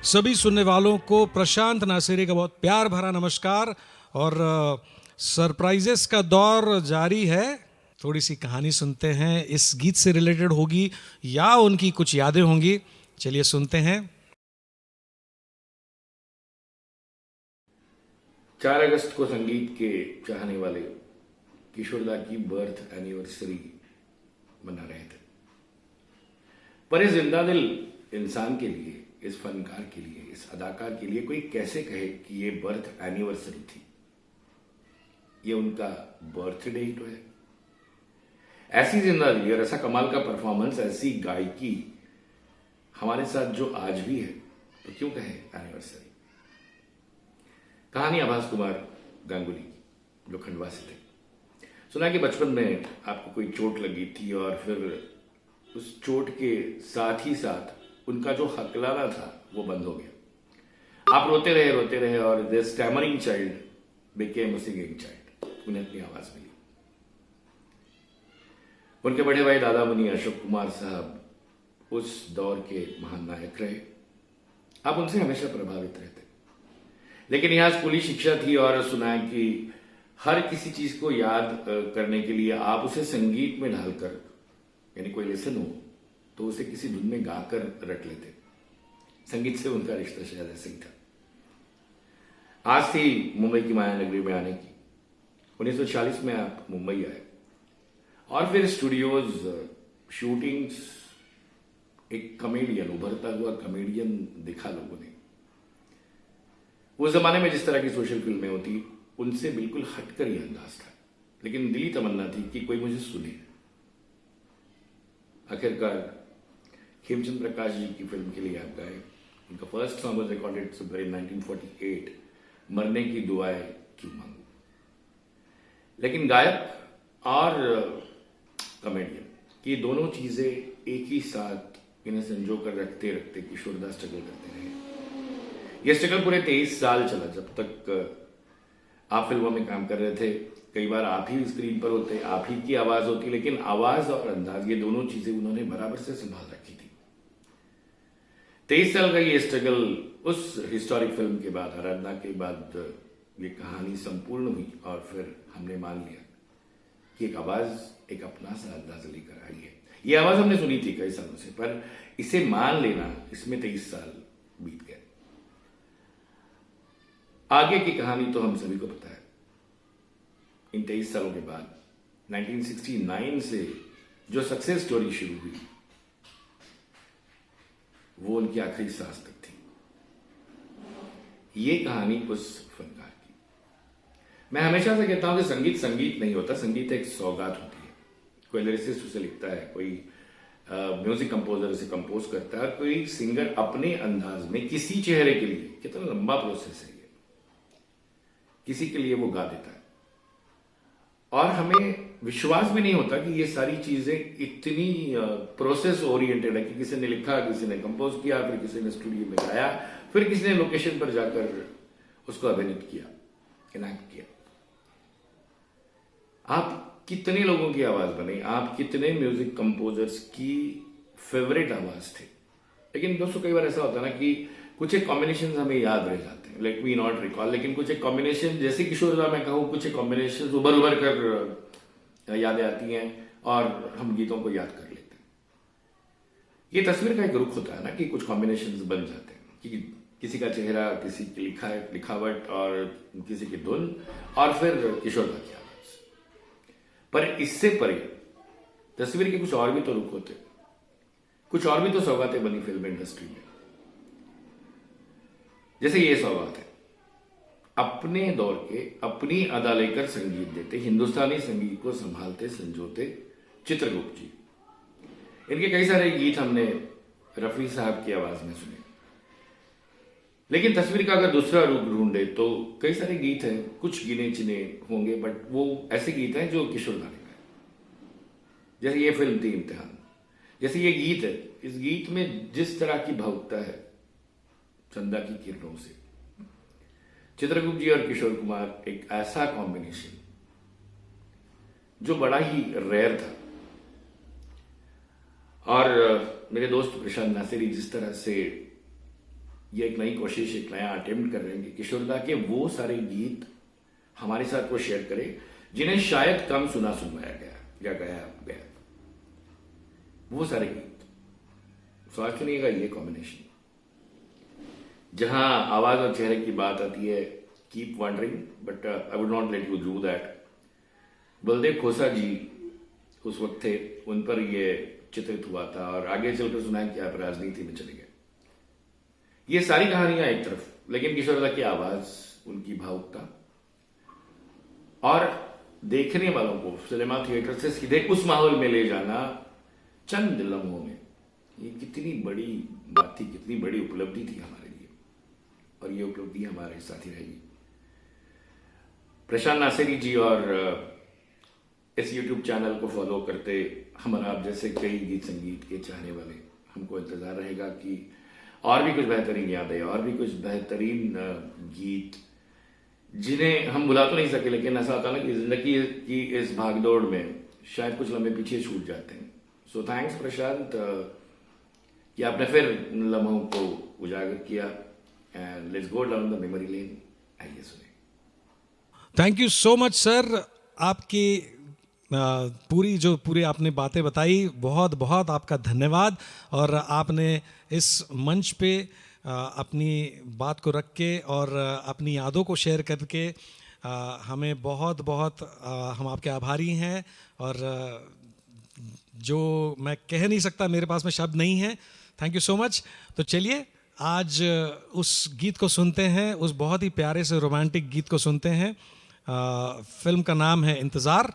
सभी सुनने वालों को प्रशांत नासेरी का बहुत प्यार भरा नमस्कार। और सरप्राइजेस का दौर जारी है। थोड़ी सी कहानी सुनते हैं, इस गीत से रिलेटेड होगी या उनकी कुछ यादें होंगी। चलिए सुनते हैं। 4 अगस्त को संगीत के चाहने वाले किशोरदा की बर्थ एनिवर्सरी मना रहे थे, पर इस जिंदा दिल इंसान के लिए, इस फनकार के लिए, इस अदाकार के लिए कोई कैसे कहे कि ये बर्थ एनिवर्सरी थी? ये उनका बर्थडे ही तो है। ऐसी जिंदा दिली और ऐसा कमाल का परफॉर्मेंस, ऐसी गायकी हमारे साथ जो आज भी है, तो क्यों कहे एनिवर्सरी? कहानी आभास कुमार गांगुली की, जो खंडवा से थे। सुना कि बचपन में आपको कोई चोट लगी थी और फिर उस चोट के साथ ही साथ उनका जो हकलाना था वो बंद हो गया। आप रोते रहे और the stammering child became a singing child. उन्हें अपनी आवाज मिली। उनके बड़े भाई दादा मुनि अशोक कुमार साहब उस दौर के महान नायक रहे। आप उनसे हमेशा प्रभावित रहते। लेकिन यहाँ स्कूली शिक्षा थी और सुना है कि हर किसी चीज को याद करने के लिए आप उसे संगीत में ढालकर, यानी कोई लेसन हो तो उसे किसी धुन में गाकर रट लेते। संगीत से उनका रिश्ता शायद ऐसे ही था। आज थी मुंबई की माया नगरी में आने की। 1940 में आप मुंबई आए और फिर स्टूडियोज, शूटिंग्स, एक कॉमेडियन, उभरता हुआ कॉमेडियन दिखा लोगों ने। उस जमाने में जिस तरह की सोशल फिल्में होती, उनसे बिल्कुल हटकर ही अंदाज था, लेकिन दिली तमन्ना थी कि कोई मुझे सुने। आखिरकार खेमचंद प्रकाश जी की फिल्म के लिए आप गाए। उनका first song was recorded in 1948, मरने की दुआएं क्यों मांगू। लेकिन गायक और कॉमेडियन की दोनों चीजें एक ही साथ इन्हें संजो कर रखते रखते किशोरदा स्ट्रगल करते रहे। यह स्ट्रगल पूरे 23 साल चला, जब तक आप फिल्मों में काम कर रहे थे। कई बार आप ही स्क्रीन पर होते, आप ही की आवाज होती, लेकिन आवाज और अंदाज, ये दोनों चीजें उन्होंने बराबर से संभाल रखी थी। 23 साल का ये स्ट्रगल, उस हिस्टोरिक फिल्म के बाद, आराधना के बाद ये कहानी संपूर्ण हुई और फिर हमने मान लिया कि एक आवाज एक अपना सा अंदाज लेकर आई है। ये आवाज हमने सुनी थी कई सालों से, पर इसे मान लेना, इसमें 23 साल बीत गए। आगे की कहानी तो हम सभी को पता है। इन 23 सालों के बाद 1969 से जो सक्सेस स्टोरी शुरू हुई, वो उनकी आखिरी सांस तक थी। ये कहानी उस फनकार की। मैं हमेशा से कहता हूं कि संगीत संगीत नहीं होता, संगीत एक सौगात होती है। कोई लिरिसिस्ट उसे लिखता है, कोई म्यूजिक कंपोजर उसे कंपोज करता है, कोई सिंगर अपने अंदाज में किसी चेहरे के लिए, कितना लंबा प्रोसेस है, किसी के लिए वो गा देता है। और हमें विश्वास भी नहीं होता कि ये सारी चीजें इतनी प्रोसेस ओरिएंटेड है कि किसी ने लिखा, किसी ने कंपोज किया, फिर किसी ने स्टूडियो में गाया, फिर किसी ने लोकेशन पर जाकर उसको अभिनीत किया, इनैक्ट किया। आप कितने लोगों की आवाज बने, आप कितने म्यूजिक कंपोजर्स की फेवरेट आवाज थे। लेकिन दोस्तों, कई बार ऐसा होता है ना कि कुछ एक कॉम्बिनेशन हमें याद रह जाते हैं, लेट मी नॉट रिकॉल, लेकिन कुछ एक कॉम्बिनेशन, जैसे किशोरदा मैं कहूँ, कुछ एक कॉम्बिनेशन उभर कर यादें आती हैं और हम गीतों को याद कर लेते हैं। ये तस्वीर का एक रुख होता है ना कि कुछ कॉम्बिनेशन बन जाते हैं कि किसी का चेहरा, किसी की लिखावट और किसी की धुन, और फिर किशोरदा की आवाज। पर इससे परे तस्वीर के कुछ और भी तो रुख होते, कुछ और भी तो सौगातें बनी फिल्म इंडस्ट्री में। जैसे ये सौगात है, अपने दौर के अपनी अदा लेकर संगीत देते, हिंदुस्तानी संगीत को संभालते संजोते चित्रगुप्त जी। इनके कई सारे गीत हमने रफी साहब की आवाज में सुने। लेकिन तस्वीर का अगर दूसरा रूप ढूंढे तो कई सारे गीत हैं, कुछ गिने चिने होंगे, बट वो ऐसे गीत हैं जो किशोरदा ने गाए। जैसे ये फिल्म थी इम्तिहान, जैसे ये गीत है, इस गीत में जिस तरह की भावुकता है चंदा की किरणों से, चित्रगुप्त जी और किशोर कुमार, एक ऐसा कॉम्बिनेशन जो बड़ा ही रेयर था। और मेरे दोस्त प्रशांत नासेरी जिस तरह से ये एक नई कोशिश, एक नया अटेम्प्ट कर रहे हैं कि किशोरदा के वो सारे गीत हमारे साथ वो शेयर करे जिन्हें शायद कम सुनाया गया या गाया गया, वो सारे गीत। तो आज सुनिएगा ये कॉम्बिनेशन, जहां आवाज और चेहरे की बात आती है, keep wondering but I would not let you do that. Baldev Khosa ji उस वक्त थे, उन पर ये चित्रित हुआ था और आगे चलकर सुनाएं कि आप राजनीति में चले गए। ये सारी कहानियां एक तरफ, लेकिन किशोरदा की आवाज, उनकी भावुकता और देखने वालों को सिनेमा थिएटर से सीधे उस माहौल में ले जाना चंद लम्हों में, ये कितनी बड़ी बात थी, कितनी बड़ी उपलब्धि थी हमारे लिए, और ये उपलब्धि हमारे साथ ही रहेगी। प्रशांत नासेरी जी और इस YouTube चैनल को फॉलो करते हम और आप जैसे कई गीत संगीत के चाहने वाले, हमको इंतजार रहेगा कि और भी कुछ बेहतरीन यादें, और भी कुछ बेहतरीन गीत जिन्हें हम भुला तो नहीं सके, लेकिन ऐसा होता ना कि जिंदगी की इस भागदौड़ में शायद कुछ लम्हे पीछे छूट जाते हैं। सो थैंक्स प्रशांत कि आपने फिर उन लम्हों को उजागर किया। And let's go down the memory lane. आइए सुने। Thank you so much sir, आपकी पूरी आपने बातें बताई, बहुत बहुत आपका धन्यवाद। और आपने इस मंच पे अपनी बात को रख के और अपनी यादों को शेयर करके हमें बहुत बहुत हम आपके आभारी हैं। और जो मैं कह नहीं सकता, मेरे पास में शब्द नहीं है। Thank you so much. तो चलिए आज उस गीत को सुनते हैं, उस बहुत ही प्यारे से रोमांटिक गीत को सुनते हैं। फिल्म का नाम है इंतज़ार।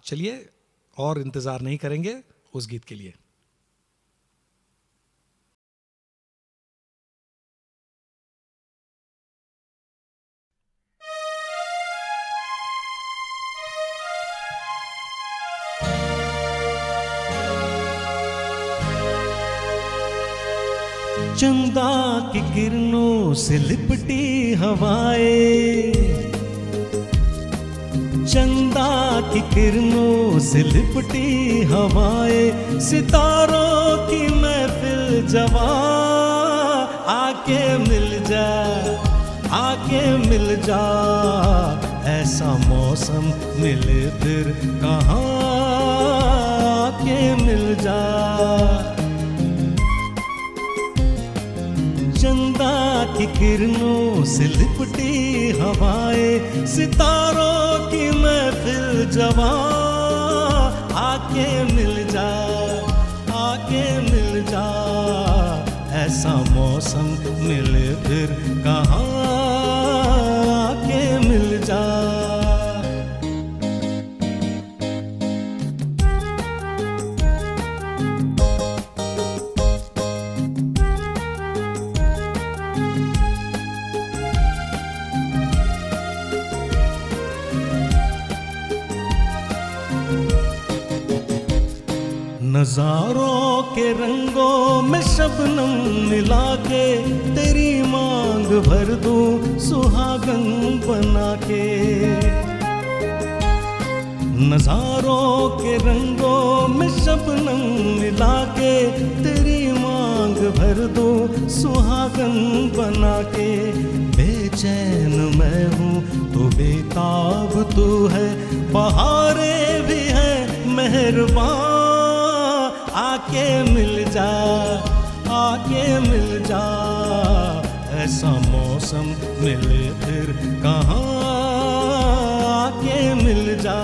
चलिए और इंतज़ार नहीं करेंगे उस गीत के लिए। चंदा की किरणों से लिपटी हवाएं, चंदा की किरणों से लिपटी हवाएं, सितारों की महफिल जवा, आके मिल जा, आके मिल जा, ऐसा मौसम मिले फिर कहाँ, आके मिल जा। चंदा की किरणों से लिपटी हवाएं, सितारों की महफिल जवा, आके मिल जा, आके मिल जा, ऐसा मौसम मिले फिर कहाँ, आके मिल जा। नज़ारों के रंगों में शबनम मिला के, तेरी मांग भर दूं सुहागन बना के। नज़ारों के रंगों में शबनम मिला के, तेरी मांग भर दूं सुहागन बना के। बेचैन मैं हूँ तो बेताब तू है, बहारें भी है मेहरबान, आके मिल जा, आके मिल जा, ऐसा मौसम मिले फिर कहाँ, आके मिल जा।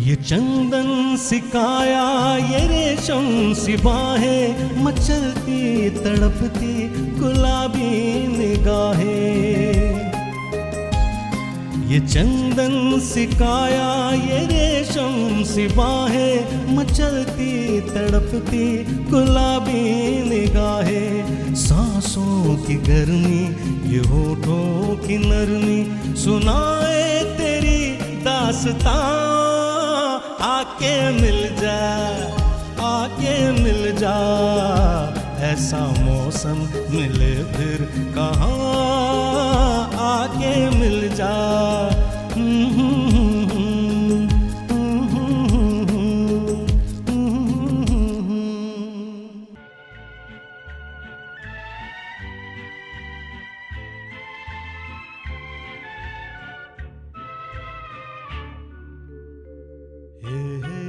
ये चंदन सिकाया, ये रेशम सी बाहें, मचलती तड़पती गुलाबी निगाहें। ये चंदन सिकाया, ये रेशम सी बाहें, मचलती तड़पती गुलाबी निगाहें। सांसों की गर्मी, ये होठों की नरमी, सुनाए तेरी दास्तां, रास्ता, आके मिल जा, आके मिल जा, ऐसा मौसम मिले फिर कहाँ, आके मिल जा। Hey, hey.